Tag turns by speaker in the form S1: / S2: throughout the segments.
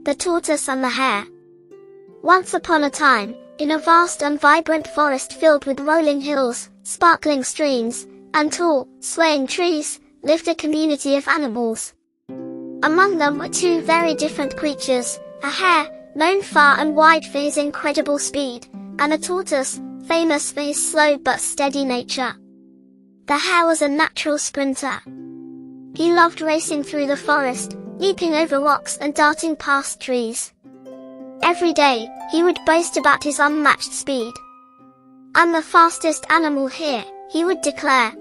S1: The Tortoise and the Hare. Once upon a time, in a vast and vibrant forest filled with rolling hills, sparkling streams, and tall, swaying trees, lived a community of animals. Among them were two very different creatures, a hare, known far and wide for his incredible speed, and a tortoise, famous for his slow but steady nature. The hare was a natural sprinter. He loved racing through the forest, leaping over rocks and darting past trees. Every day, he would boast about his unmatched speed. "I'm the fastest animal here," he would declare.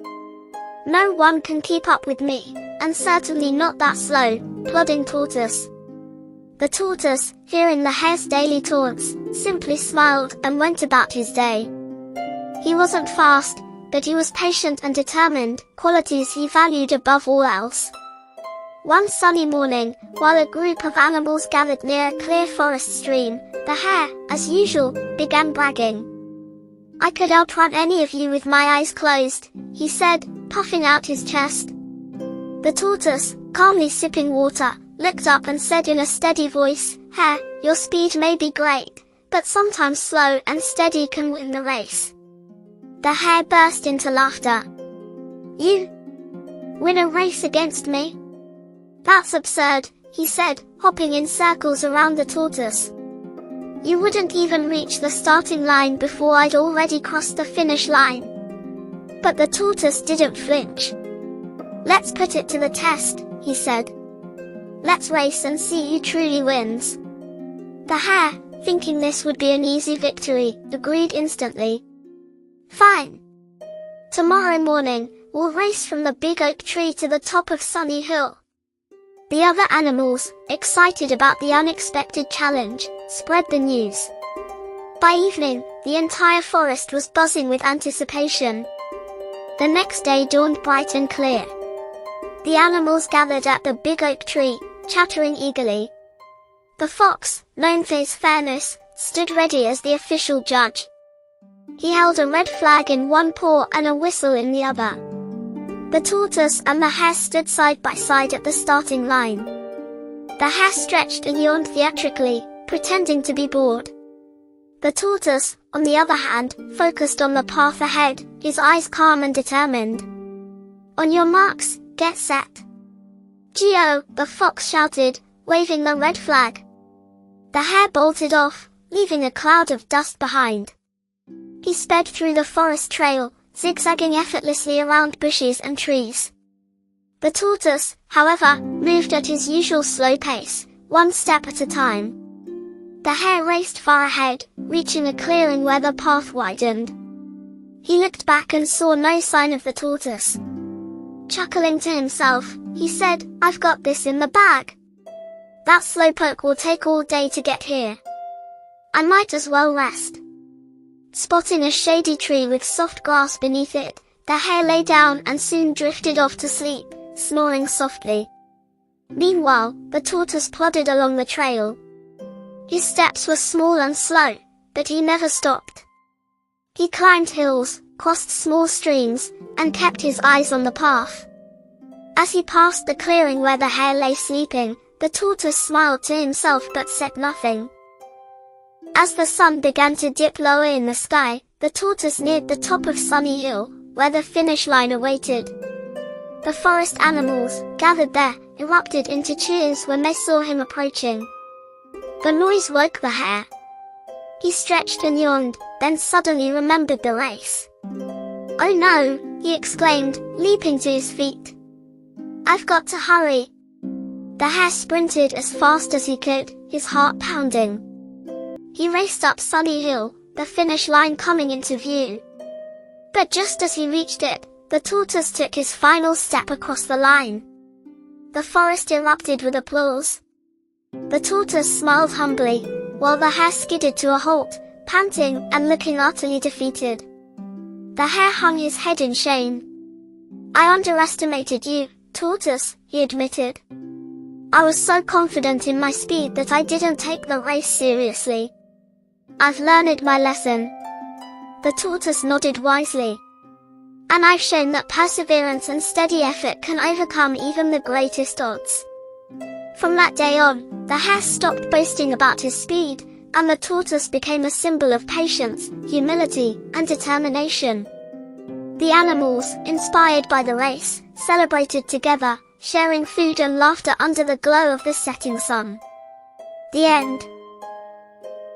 S1: "No one can keep up with me, and certainly not that slow, plodding tortoise." The tortoise, hearing the hare's daily taunts, simply smiled and went about his day. He wasn't fast, but he was patient and determined, qualities he valued above all else. One sunny morning, while a group of animals gathered near a clear forest stream, the hare, as usual, began bragging. "I could outrun any of you with my eyes closed," he said, puffing out his chest. The tortoise, calmly sipping water, looked up and said in a steady voice, "Hare, your speed may be great, but sometimes slow and steady can win the race." The hare burst into laughter. "You win a race against me? That's absurd," he said, hopping in circles around the tortoise. "You wouldn't even reach the starting line before I'd already crossed the finish line." But the tortoise didn't flinch. "Let's put it to the test," he said. "Let's race and see who truly wins." The hare, thinking this would be an easy victory, agreed instantly. "Fine. Tomorrow morning, we'll race from the big oak tree to the top of Sunny Hill." The other animals, excited about the unexpected challenge, spread the news. By evening, the entire forest was buzzing with anticipation. The next day dawned bright and clear. The animals gathered at the big oak tree, chattering eagerly. The fox, known for his fairness, stood ready as the official judge. He held a red flag in one paw and a whistle in the other. The tortoise and the hare stood side by side at the starting line. The hare stretched and yawned theatrically, pretending to be bored. The tortoise, on the other hand, focused on the path ahead, his eyes calm and determined. "On your marks, get set. Go!" the fox shouted, waving the red flag. The hare bolted off, leaving a cloud of dust behind. He sped through the forest trail, zigzagging effortlessly around bushes and trees. The tortoise, however, moved at his usual slow pace, one step at a time. The hare raced far ahead, reaching a clearing where the path widened. He looked back and saw no sign of the tortoise. Chuckling to himself, he said, "I've got this in the bag. That slowpoke will take all day to get here. I might as well rest." Spotting a shady tree with soft grass beneath it, the hare lay down and soon drifted off to sleep, snoring softly. Meanwhile, the tortoise plodded along the trail. His steps were small and slow, but he never stopped. He climbed hills, crossed small streams, and kept his eyes on the path. As he passed the clearing where the hare lay sleeping, the tortoise smiled to himself but said nothing. As the sun began to dip lower in the sky, the tortoise neared the top of Sunny Hill, where the finish line awaited. The forest animals, gathered there, erupted into cheers when they saw him approaching. The noise woke the hare. He stretched and yawned, then suddenly remembered the race. "Oh no!" he exclaimed, leaping to his feet. "I've got to hurry." The hare sprinted as fast as he could, his heart pounding. He raced up Sunny Hill, the finish line coming into view. But just as he reached it, the tortoise took his final step across the line. The forest erupted with applause. The tortoise smiled humbly, while the hare skidded to a halt, panting and looking utterly defeated. The hare hung his head in shame. "I underestimated you, tortoise," he admitted. "I was so confident in my speed that I didn't take the race seriously. I've learned my lesson." The tortoise nodded wisely. "And I've shown that perseverance and steady effort can overcome even the greatest odds." From that day on, the hare stopped boasting about his speed, and the tortoise became a symbol of patience, humility, and determination. The animals, inspired by the race, celebrated together, sharing food and laughter under the glow of the setting sun. The end.